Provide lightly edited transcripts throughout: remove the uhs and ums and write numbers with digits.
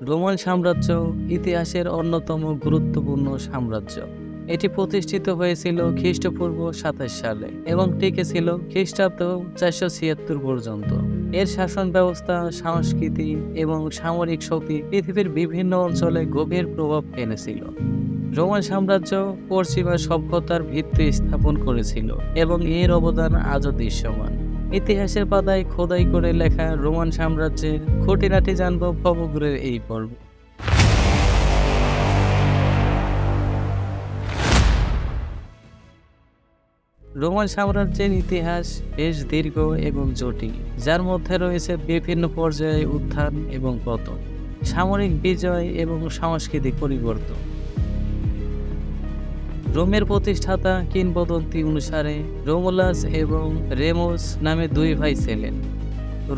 Roman সাম্রাজ্য ইতিহাসের অন্যতম গুরুত্বপূর্ণ সাম্রাজ্য। এটি প্রতিষ্ঠিত হয়েছিল খ্রিস্টপূর্ব 27 সালে এবং টিকেছিল খ্রিস্টাব্দ 476 পর্যন্ত। এর শাসন ব্যবস্থা, সংস্কৃতি এবং সামরিক শক্তি পৃথিবীর বিভিন্ন অঞ্চলে গভীর প্রভাব ফেলেছিল। রোমান সাম্রাজ্য পশ্চিমা সভ্যতার ভিত্তি স্থাপন করেছিল এবং এর অবদান আজও দৃশ্যমান। ইতিহাসের পাতায় খোদাই করে লেখা রোমান সাম্রাজ্যের খুঁটিনাটি জানব ভবঘুরের এই পর্ব। রোমান সাম্রাজ্যের ইতিহাস বেশ দীর্ঘ এবং জটিল, যার মধ্যে রয়েছে বিভিন্ন পর্যায়ে উত্থান এবং পতন, সামরিক বিজয় এবং সাংস্কৃতিক পরিবর্তন। রোমের প্রতিষ্ঠাতা কিংবদন্তি অনুসারে রোমুলাস এবং রেমুস নামে দুই ভাই ছিলেন।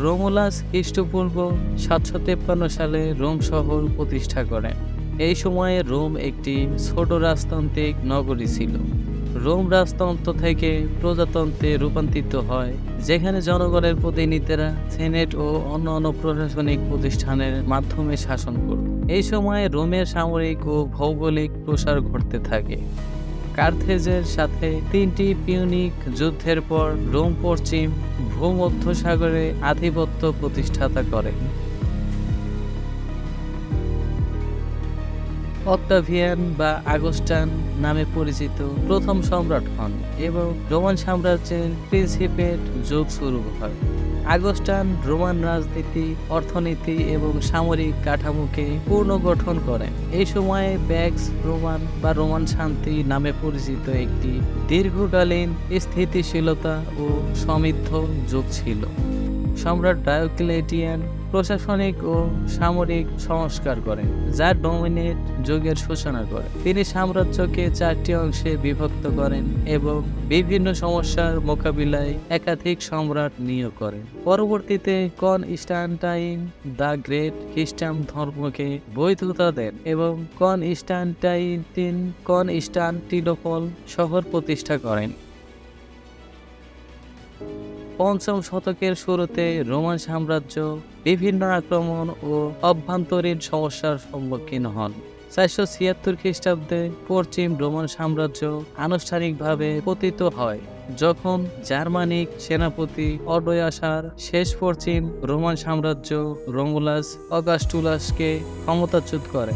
রোমুলাস খ্রিস্টপূর্ব 753 সালে রোম শহর প্রতিষ্ঠা করেন। এই সময়ে রোম একটি ছোট রাজতান্ত্রিক নগরী ছিল। রোম রাজতন্ত্র থেকে প্রজাতন্ত্রে রূপান্তরিত হয়, যেখানে জনগণের প্রতিনিধিরা সেনেট ও অন্যান্য প্রশাসনিক প্রতিষ্ঠানের মাধ্যমে শাসন করত। এই সময়ে রোমের সামরিক ও ভৌগোলিক প্রসার ঘটতে থাকে। কার্থেজের সাথে 3টি পিউনিক যুদ্ধের পর রোম পশ্চিম ভূমধ্যসাগরে আধিপত্য প্রতিষ্ঠাতা করে। অক্টাভিয়ান বা আগস্টান নামে পরিচিত প্রথম সম্রাট হন এবং রোমান সাম্রাজ্যের প্রিন্সিপেট যুগ শুরু হয়। আগস্টান রোমান রাজনীতি, অর্থনীতি এবং সামরিক কাঠামোকে পুনর্গঠন করেন। এই সময়ে প্যাক্স রোমান বা রোমান শান্তি নামে পরিচিত একটি দীর্ঘকালীন স্থিতিশীলতা ও সমৃদ্ধ যুগ ছিল। সম্রাট ডায়োক্লেটিয়ান প্রশাসনিক ও সামরিক সংস্কার করেন, যা ডোমিনেট যুগের সূচনা করে। তিনি সাম্রাজ্যকে 4টি অংশে বিভক্ত করেন এবং বিভিন্ন সমস্যার মোকাবিলায় একাধিক সম্রাট নিয়োগ করেন। পরবর্তীতে কনস্টান্টাইন দ্য গ্রেট খ্রিস্টান ধর্মকে বৈধতা দেন এবং কনস্টান্টিনোপল শহর প্রতিষ্ঠা করেন। 5ম শতকের শুরুতে রোমান সাম্রাজ্য বিভিন্ন আক্রমণ ও অভ্যন্তরীণ সমস্যার সম্মুখীন হন। 476 খ্রিস্টাব্দে পশ্চিম রোমান সাম্রাজ্য আনুষ্ঠানিকভাবে পতিত হয়, যখন জার্মানিক সেনাপতি অডোয়াসার শেষ পশ্চিম রোমান সাম্রাজ্য রোমুলাস অগাস্টুলাসকে ক্ষমতাচ্যুত করে।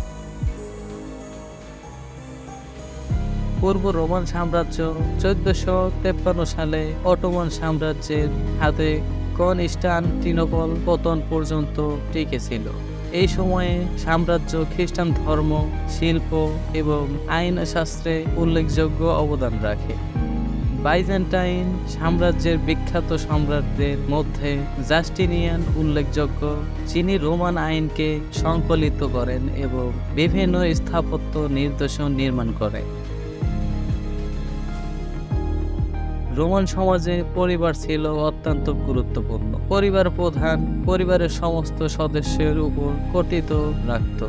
পূর্ব রোমান সাম্রাজ্য 1453 সালে অটোমান সাম্রাজ্যের হাতে কনস্টান্টিনোপল পতন পর্যন্ত টিকেছিল। এই সময়ে সাম্রাজ্য খ্রিস্টান ধর্ম, শিল্প এবং আইনশাস্ত্রে উল্লেখযোগ্য অবদান রাখে। বাইজেন্টাইন সাম্রাজ্যের বিখ্যাত সম্রাটদের মধ্যে জাস্টিনিয়ান উল্লেখযোগ্য, যিনি রোমান আইনকে সংকলিত করেন এবং বিভিন্ন স্থাপত্য নিদর্শন নির্মাণ করেন। রোমান সমাজে পরিবার ছিল অত্যন্ত গুরুত্বপূর্ণ। পরিবার প্রধান পরিবারের সমস্ত সদস্যের উপর কর্তৃত্ব রাখত।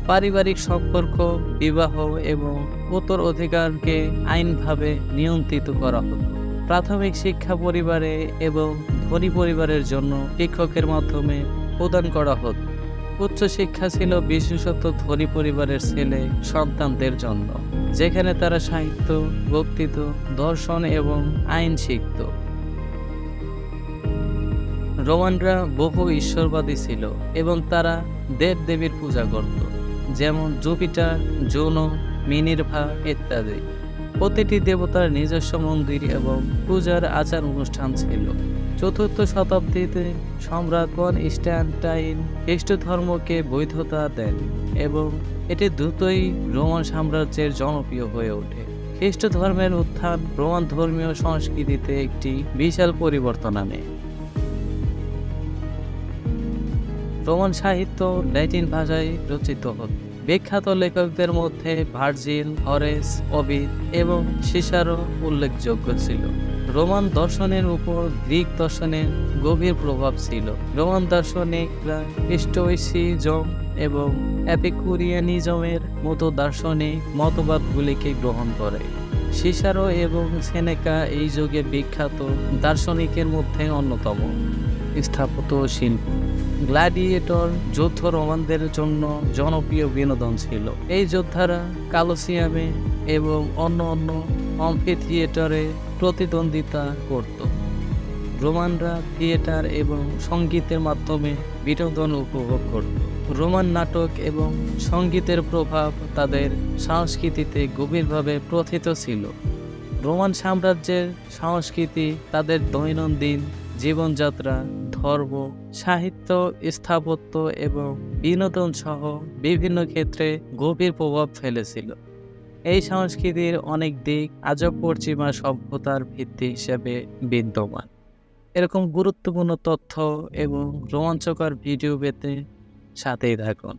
পারিবারিক সম্পর্ক, বিবাহ এবং উত্তরাধিকারকে আইনভাবে নিয়ন্ত্রিত করা হতো। প্রাথমিক শিক্ষা পরিবারে এবং ধনী পরিবারের জন্য শিক্ষকের মাধ্যমে প্রদান করা হতো। উচ্চশিক্ষা ছিল বিশেষত ধনী পরিবারের ছেলে সন্তানদের জন্য, যেখানে তারা সাহিত্য, বক্তৃতা, দর্শন এবং আইন শিখত। রোমানরা বহু ঈশ্বরবাদী ছিল এবং তারা দেবদেবীর পূজা করত, যেমন জুপিটার, জুনো, মিনির্ভা ইত্যাদি। প্রতিটি দেবতার নিজস্ব মন্দির এবং পূজার আচার অনুষ্ঠান ছিল। 4র্থ শতাব্দীতে সম্রাট কনস্টান্টাইন খ্রিস্ট ধর্মকে বৈধতা দেন এবং এটি দ্রুতই রোমান সাম্রাজ্যের জনপ্রিয় হয়ে ওঠে। খ্রিস্ট ধর্মের উত্থান রোমান ধর্মীয় সংস্কৃতিতে একটি বিশাল পরিবর্তন আনে। রোমান সাহিত্য ল্যাটিন ভাষায় রচিত হত। বিখ্যাত লেখকদের মধ্যে ভার্জিল, হরেস, ওভিড এবং সিসারো উল্লেখযোগ্য ছিল। রোমান দর্শনের উপর গ্রিক দর্শনের গভীর প্রভাব ছিল। রোমান দার্শনিকরা স্টোইসিজম এবং এপিকুরিয়ানিজমের মতো দার্শনিক মতবাদগুলিকে গ্রহণ করে। সিসারো এবং সেনেকা এই যুগের বিখ্যাত দার্শনিকের মধ্যে অন্যতম। স্থাপত্য ও শিল্প গ্ল্যাডিয়েটর যুদ্ধ রোমানদের জন্য জনপ্রিয় বিনোদন ছিল। এই যোদ্ধারা কলোসিয়ামে এবং অন্য অ্যাম্ফিথিয়েটারে প্রতিদ্বন্দ্বিতা করত। রোমানরা থিয়েটার এবং সঙ্গীতের মাধ্যমে বিনোদন উপভোগ করত। রোমান নাটক এবং সঙ্গীতের প্রভাব তাদের সংস্কৃতিতে গভীরভাবে প্রথিত ছিল। রোমান সাম্রাজ্যের সংস্কৃতি তাদের দৈনন্দিন জীবনযাত্রা, ধর্ম, সাহিত্য, স্থাপত্য এবং বিনোদন সহ বিভিন্ন ক্ষেত্রে গভীর প্রভাব ফেলেছিল। এই সংস্কৃতির অনেক দিক আজও পশ্চিমা সভ্যতার ভিত্তি হিসেবে বিদ্যমান। এরকম গুরুত্বপূর্ণ তথ্য এবং রোমাঞ্চকর ভিডিও পেতে সাথেই থাকুন।